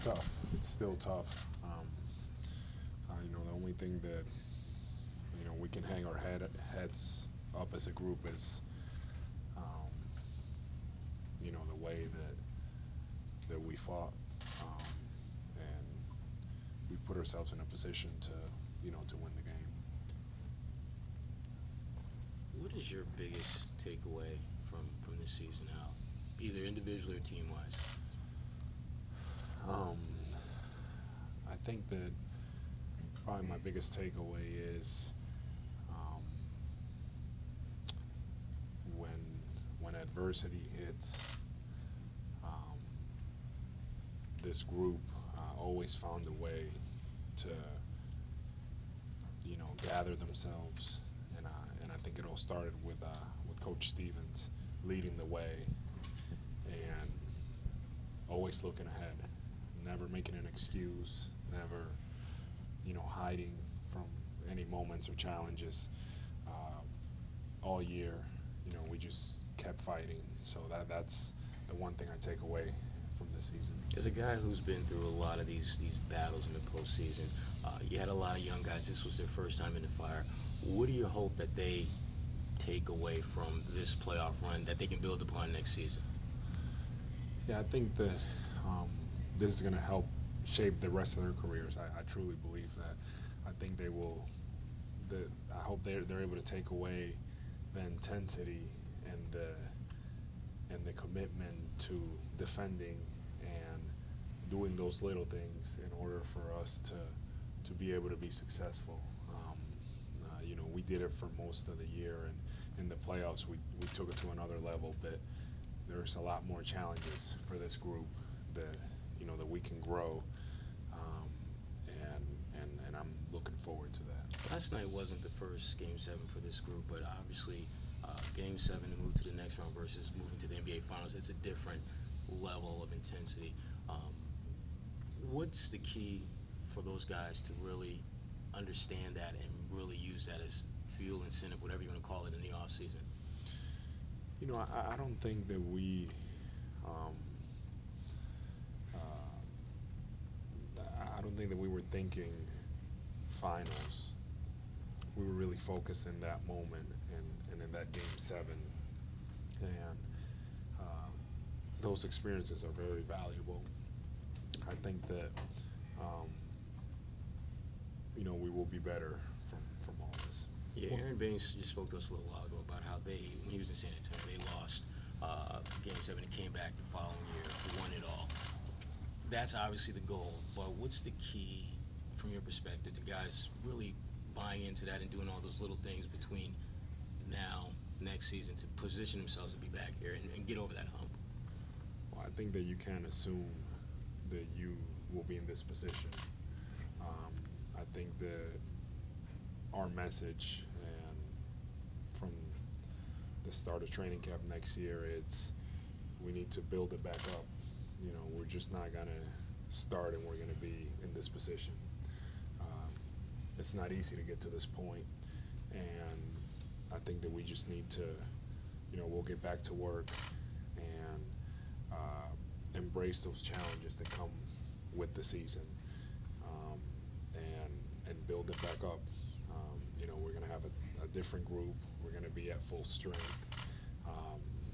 tough. It's still tough. You know, the only thing that, you know, we can hang our heads up as a group is, you know, the way that we fought, and we put ourselves in a position to, you know, to win the game. What is your biggest takeaway from this season out, either individually or team-wise? I think that probably my biggest takeaway is when adversity hits, this group always found a way to, you know, gather themselves, and I think it all started with Coach Stevens leading the way and always looking ahead, never making an excuse, never, you know, hiding from any moments or challenges. All year, you know, we just kept fighting. So that's the one thing I take away from this season. As a guy who's been through a lot of these battles in the postseason, you had a lot of young guys. This was their first time in the fire. What do you hope that they take away from this playoff run that they can build upon next season? Yeah, I think that this is going to help shape the rest of their careers. I truly believe that. I think they will. I hope they're able to take away the intensity and the commitment to defending and doing those little things in order for us to be able to be successful. You know, we did it for most of the year, and in the playoffs we took it to another level, but there's a lot more challenges for this group that, you know, that we can grow, and I'm looking forward to that. Last night wasn't the first Game 7 for this group, but obviously Game 7 to move to the next round versus moving to the NBA Finals, it's a different level of intensity. What's the key for those guys to really understand that and really use that as fuel, incentive, whatever you want to call it, in the off season? You know, I don't think that we I don't think that we were thinking finals. We were really focused in that moment and in that Game 7, and those experiences are very valuable. I think that you know, we will be better from all this. Yeah, Aaron Baines just spoke to us a little while ago about how when he was in San Antonio, they lost Game 7 and came back the following year, won it all. That's obviously the goal, but what's the key from your perspective to guys really buying into that and doing all those little things between now, next season, to position themselves to be back here and get over that hump? Well, I think that you can't assume that you will be in this position. I think that our message, and from the start of training camp next year, it's we need to build it back up. You know, we're just not going to start and we're going to be in this position. It's not easy to get to this point, and I think that we just need to, you know, we'll get back to work and embrace those challenges that come with the season, and build it back up. You know, we're going to have a different group. We're going to be at full strength,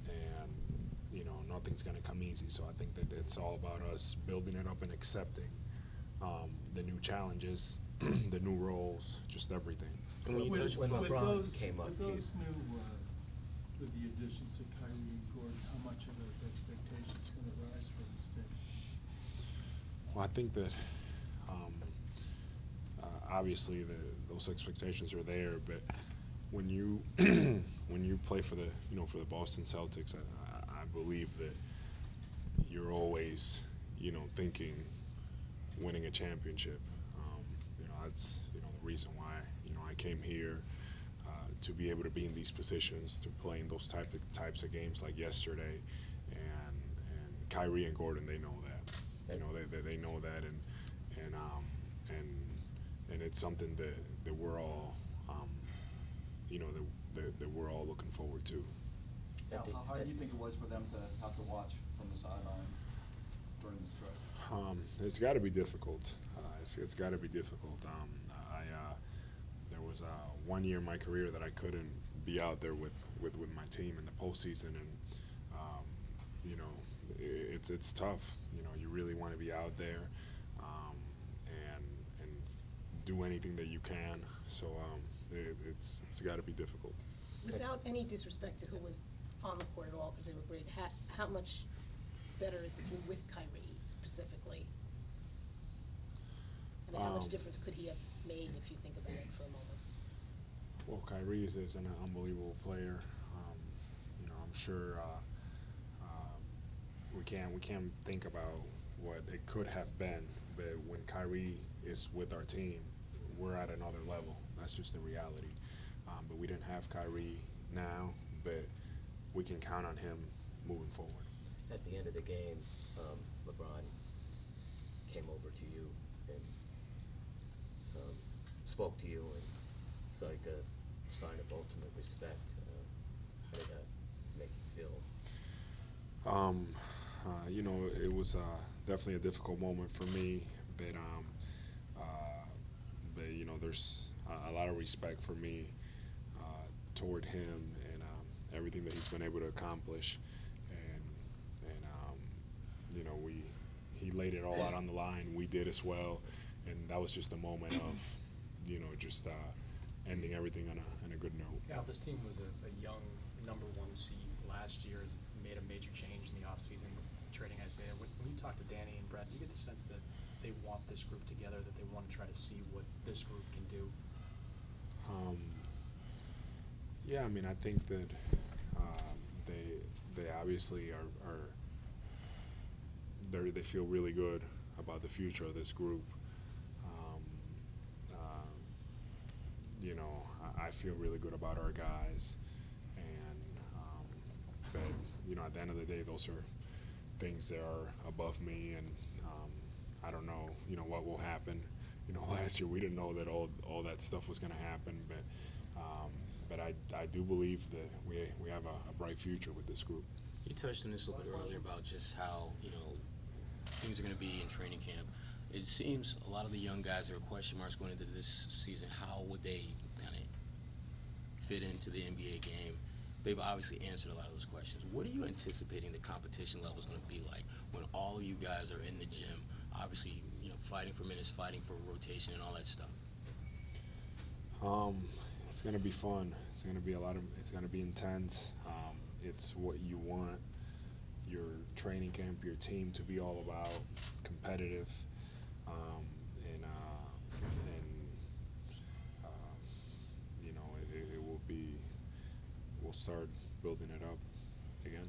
and you know, nothing's going to come easy. So I think that it's all about us building it up and accepting the new challenges, the new roles, just everything. And when LeBron came up too. With the additions of Kyrie and Gordon, how much of those expectations going to rise for this team? Well, I think that obviously those expectations are there, but when you when you play for the for the Boston Celtics, I believe that you're always thinking winning a championship. That's the reason why I came here, to be able to be in these positions, to play in those types of games like yesterday, and Kyrie and Gordon, they know that. They know that, and it's something that we're all that we're all looking forward to. How hard do you think it was for them to have to watch from the sideline during the stretch? It's got to be difficult. It's got to be difficult. There was 1 year in my career that I couldn't be out there with my team in the postseason, and you know, it's tough. You know, you really want to be out there and do anything that you can. So it's got to be difficult. Without any disrespect to who was on the court at all, because they were great, how much better is the team with Kyrie specifically? I mean, how much difference could he have made if you think about it for a moment? Well, Kyrie is an unbelievable player. You know, I'm sure we can't think about what it could have been, but when Kyrie is with our team, we're at another level. That's just the reality. But we didn't have Kyrie now, but we can count on him moving forward. At the end of the game, LeBron came over to you and spoke to you, and it's like a sign of ultimate respect. How did that make you feel? You know, it was definitely a difficult moment for me, but you know, there's a lot of respect for me toward him and everything that he's been able to accomplish, and you know, he laid it all out on the line. We did as well, and that was just a moment of, you know, just ending everything on a good note. Yeah, this team was a young #1 seed last year, made a major change in the offseason, trading Isaiah. When you talk to Danny and Brett, do you get the sense that they want this group together, that they want to try to see what this group can do? Yeah, I mean, I think that they obviously they feel really good about the future of this group. You know, I feel really good about our guys, and but you know, at the end of the day, those are things that are above me, and I don't know, you know, what will happen. You know, last year we didn't know that all that stuff was going to happen, but I do believe that we have a bright future with this group. You touched on this a little bit earlier about just how, you know, things are going to be in training camp. It seems a lot of the young guys that are question marks going into this season, how would they kind of fit into the NBA game? They've obviously answered a lot of those questions. What are you anticipating the competition level is going to be like when all of you guys are in the gym, obviously, you know, fighting for minutes, fighting for rotation and all that stuff? It's going to be fun. It's going to be it's going to be intense. It's what you want your training camp, your team to be all about, competitive, you know, it will be, we'll start building it up again.